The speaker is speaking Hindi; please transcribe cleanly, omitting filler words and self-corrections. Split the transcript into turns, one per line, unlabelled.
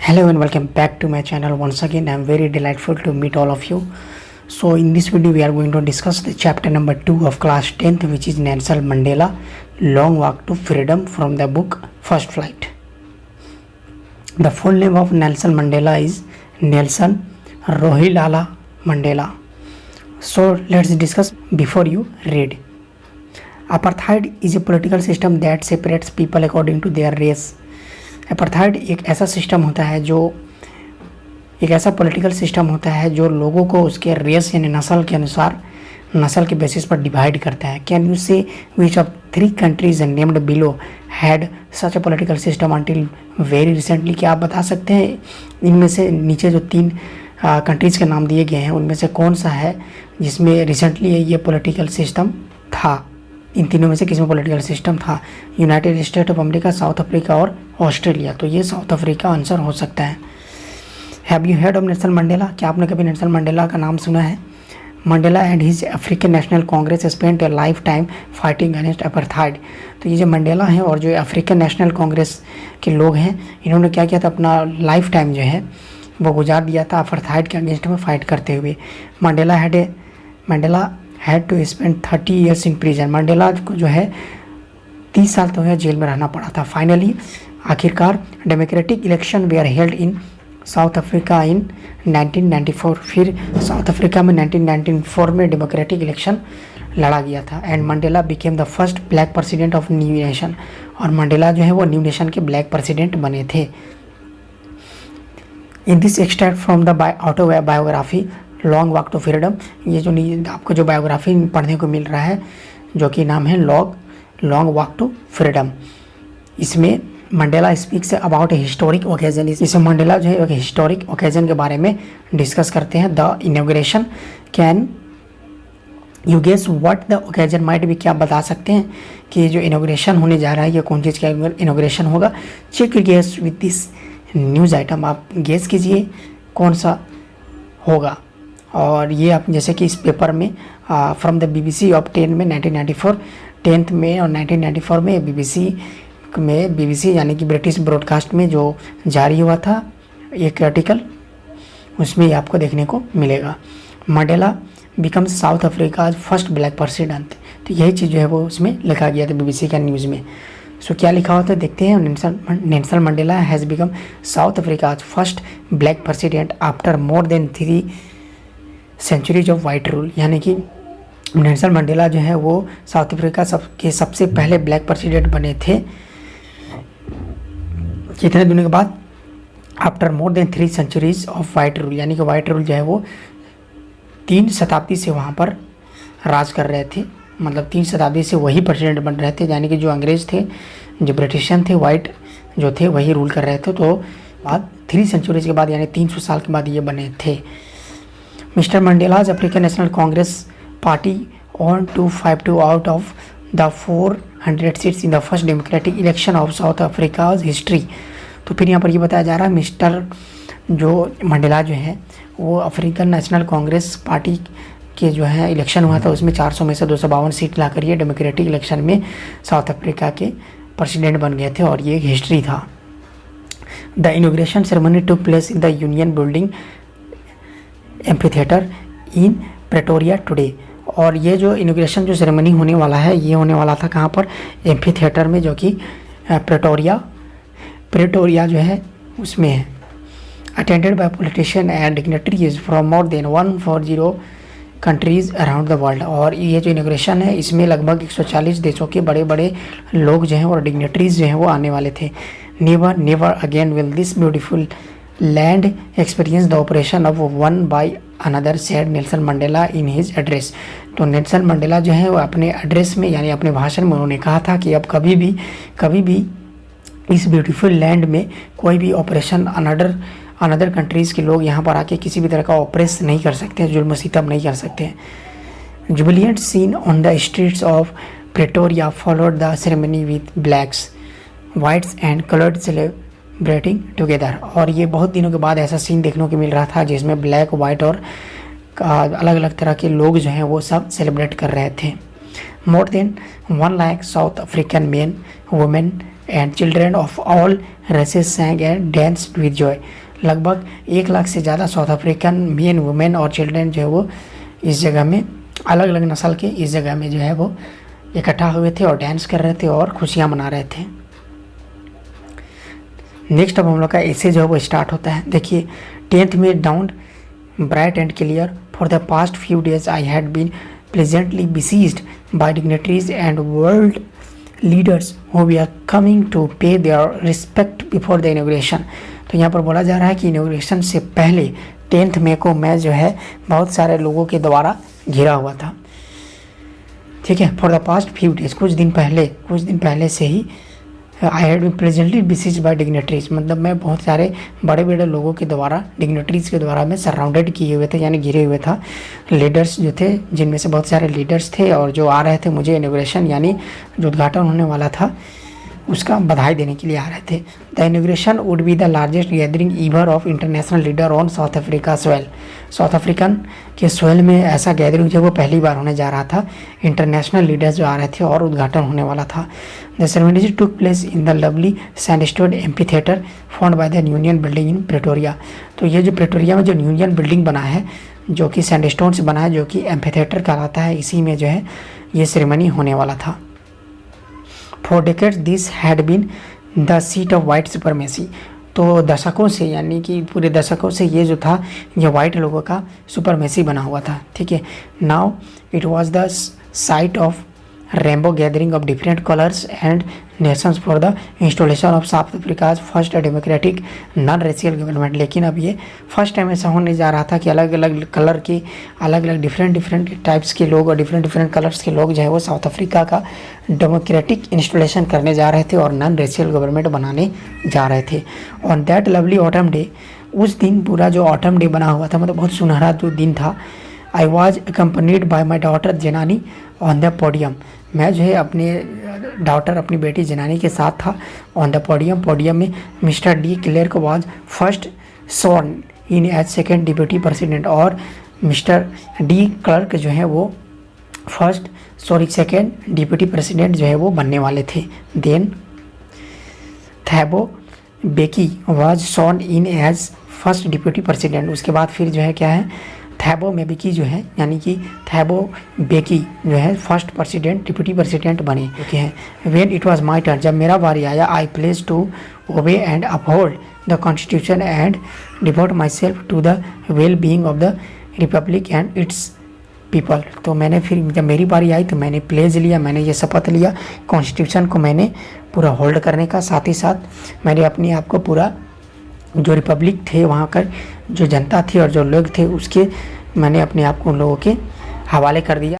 Hello and welcome back to my channel. Once again, I am very delightful to meet all of you. So in this video, we are going to discuss the chapter number 2 of class 10th, which is Nelson Mandela, Long Walk to Freedom, from the book First Flight. The full name of Nelson Mandela is Nelson Rolihlahla Mandela. So let's discuss before you read. Apartheid is a political system that separates people according to their race. Apartheid एक ऐसा सिस्टम होता है जो एक ऐसा पॉलिटिकल सिस्टम होता है जो लोगों को उसके रेस यानी नस्ल के अनुसार नस्ल के बेसिस पर डिवाइड करता है. कैन यू से which of 3 countries named below had such a political system until very recently? क्या आप बता सकते हैं इनमें से नीचे जो 3 कंट्रीज़ के नाम दिए गए हैं उनमें से कौन सा है जिसमें रिसेंटली ये पॉलिटिकल सिस्टम था? इन तीनों में से किसमें पॉलिटिकल सिस्टम था? United State of America, South Africa और ऑस्ट्रेलिया. तो ये साउथ अफ्रीका आंसर हो सकता है. Have you heard of Nelson Mandela? क्या आपने कभी नेल्सन मंडेला का नाम सुना है? Mandela and his African National Congress spent a life time fighting against apartheid. तो ये जो मंडेला हैं और जो अफ्रीकन नेशनल कांग्रेस के लोग हैं, इन्होंने क्या किया था, अपना लाइफ टाइम जो है वो गुजार दिया था अपार्थाइड के अगेंस्ट में फाइट करते हुए. Mandela had to spend 30 years in prison. Mandela को जो है 30 साल तो है जेल में रहना पड़ा था. फाइनली आखिरकार democratic election where held in south Africa in 1994. फिर साउथ अफ्रीका में 1994 में डेमोक्रेटिक इलेक्शन लड़ा गया था. And Mandela became the first black president of new nation. और मंडेला जो है वो न्यू नेशन के ब्लैक प्रेसिडेंट बने थे. In this extract from the autobiography long walk to freedom, ये जो आपको जो बायोग्राफी पढ़ने को मिल रहा है जो कि नाम है लॉन्ग वॉक टू फ्रीडम, इसमें Mandela speaks about A historic occasion. इसमें मंडेला जो है एक हिस्टोरिक ओकेजन के बारे में डिस्कस करते हैं. The inauguration. Can you guess what the occasion might be? क्या आप बता सकते हैं कि जो इनॉग्रेशन होने जा रहा है ये कौन चीज़ का इनॉग्रेशन होगा? Check guess with this news item. आप गेस कीजिए कौन सा होगा. और ये आप जैसे कि इस पेपर में फ्रॉम द BBC ऑफ 10 में 1994 10th में और 1994 में BBC यानी कि ब्रिटिश ब्रॉडकास्ट में जो जारी हुआ था एक आर्टिकल, उसमें आपको देखने को मिलेगा. Mandela becomes south Africa first black president. तो यही चीज़ जो है वो उसमें लिखा गया था BBC का न्यूज़ में. सो क्या लिखा हुआ था देखते हैं. Nelson Mandela has become South Africa first black president after more than 3 centuries of white rule. यानी कि नेल्सन मंडेला जो है वो साउथ अफ्रीका के सबसे पहले ब्लैक प्रेसिडेंट बने थे. कितने दिनों के बाद? After more than 3 centuries of white rule. यानी कि वाइट रूल जो है वो 3 शताब्दी से वहाँ पर राज कर रहे थे. मतलब 3 शताब्दी से वही प्रेसिडेंट बन रहे थे. यानी कि जो अंग्रेज थे, जो ब्रिटिशियन थे, वाइट जो थे वही रूल कर रहे थे. तो बाद 3 सेंचुरीज के बाद यानी 300 साल के बाद ये बने थे. Mr. Mandela's African National Congress Party won 252 out of the 400 seats in the first democratic election of South Africa's history. तो फिर यहाँ पर ये बताया जा रहा है मिस्टर जो मंडेला जो है वो अफ्रीकन नेशनल कांग्रेस पार्टी के जो है इलेक्शन हुआ था उसमें 400 में से 252 सीट ला कर ये डेमोक्रेटिक इलेक्शन में साउथ अफ्रीका के प्रेसिडेंट बन गए थे और ये एक हिस्ट्री था. The inauguration ceremony took place in the union building amphitheatre in Pretoria today. और ये जो इनॉग्रेशन जो सेरेमनी होने वाला है ये होने वाला था कहाँ पर? एम्फीथिएटर में, जो कि प्रेटोरिया जो है उसमें है. Attended by politician and dignitaries from more than 140 countries around the world. और ये जो इनॉग्रेशन है इसमें लगभग 140 देशों के बड़े बड़े लोग जो हैं और डिग्नेटरीज जो हैं वो आने वाले थे. Never again will this beautiful land experience the operation of one by another, said Nelson Mandela in his address. तो नेल्सन मंडेला जो है वो अपने एड्रेस में यानी अपने भाषण में उन्होंने कहा था कि अब कभी भी इस ब्यूटीफुल लैंड में कोई भी ऑपरेशन अनदर कंट्रीज़ के लोग यहाँ पर आके किसी भी तरह का ऑपरेस नहीं कर सकते, जुल्म सितम नहीं कर सकते. Jubilant scene on the streets of Pretoria followed the ceremony with blacks, whites and coloured celebrating together. और ये बहुत दिनों के बाद ऐसा सीन देखने को मिल रहा था जिसमें ब्लैक, वाइट और अलग अलग तरह के लोग जो हैं वो सब सेलिब्रेट कर रहे थे. More than 1 lakh South African men, women and children of all races sang and danced with joy. लगभग 1 लाख से ज़्यादा साउथ अफ्रीकन मेन, वुमेन और चिल्ड्रेन जो है वो इस जगह में, अलग अलग नस्ल के इस जगह में जो है वो इकट्ठा हुए थे और डांस कर रहे थे और खुशियाँ मना रहे थे। नेक्स्ट अब हम लोग का ऐसे जो है वो स्टार्ट होता है। देखिए 10th में dawn bright and clear for the past few days I had been pleasantly besieged by dignitaries and world leaders who we are coming to pay their respect before the inauguration. तो यहाँ पर बोला जा रहा है कि इनॉग्रेशन से पहले 10th मई को मैं जो है बहुत सारे लोगों के द्वारा घिरा हुआ था। ठीक है, for the past few days, कुछ दिन पहले से ही I had been presently besieged by dignitaries, मतलब मैं बहुत सारे बड़े बड़े लोगों के द्वारा, डिग्नेटरीज के द्वारा मैं सराउंडेड किए हुए थे, यानी घिरे हुए था। लीडर्स जो थे, जिनमें से बहुत सारे लीडर्स थे और जो आ रहे थे मुझे इनॉग्रेशन यानी जो उद्घाटन होने वाला था उसका बधाई देने के लिए आ रहे थे। The inauguration would be the largest gathering ईवर of international leader on south Africa soil. South African के सोइल में ऐसा गैदरिंग जो वो पहली बार होने जा रहा था, इंटरनेशनल लीडर्स जो आ रहे थे और उद्घाटन होने वाला था। The ceremony took place in the lovely sandstone amphitheatre found by the union building in Pretoria. तो ये जो प्रेटोरिया में जो यूनियन बिल्डिंग बना है, जो कि सैंडस्टोन से बना है, जो कि एम्फीथिएटर कहलाता है, इसी में जो है ये सेरेमनी होने वाला था। For decades this had been the seat of white supremacy। तो दशकों से, यानी कि पूरे दशकों से ये जो था ये वाइट लोगों का सुपरमेसी बना हुआ था। ठीक है, now it was the site of rainbow gathering of different colours and Nations for the installation of south Africa's first democratic non racial government. लेकिन अब ये फर्स्ट टाइम ऐसा होने जा रहा था कि अलग अलग कलर के, अलग अलग डिफरेंट टाइप्स के लोग और डिफरेंट कलर्स के लोग जो है वो साउथ अफ्रीका का डेमोक्रेटिक इंस्टॉलेशन करने जा रहे थे और नॉन रेशियल गवर्नमेंट बनाने जा रहे थे। On that lovely autumn day, उस दिन पूरा जो ऑटम डे बना हुआ था, मतलब बहुत सुनहरा जो दिन था, I was accompanied by my daughter Zenani on the podium. मैं जो है अपने डॉटर, अपनी बेटी जेनानी के साथ था ऑन द पोडियम में। Mister de Klerk was first sworn in as second deputy president, और मिस्टर डी क्लर्क जो है वो सेकेंड डिप्यूटी प्रेसिडेंट जो है वो बनने वाले थे। Then Thabo Mbeki was sworn in as first deputy president. उसके बाद फिर जो है क्या है, थैबो बेकी जो है, यानी कि थैबो बेकी जो है फर्स्ट प्रेसिडेंट, डिप्यूटी प्रेसिडेंट बने चुके हैं। When it was my turn, जब मेरा बारी आया, I place to obey and uphold the constitution and devote myself to the well being of the republic and its people. तो मैंने फिर जब मेरी बारी आई तो मैंने प्लेज लिया, मैंने ये शपथ लिया, कॉन्स्टिट्यूशन को मैंने पूरा होल्ड करने का, साथ ही साथ मैंने अपने आप को पूरा जो रिपब्लिक थे वहाँ कर जो जनता थी और जो लोग थे उसके, मैंने अपने आप को उन लोगों के हवाले कर दिया।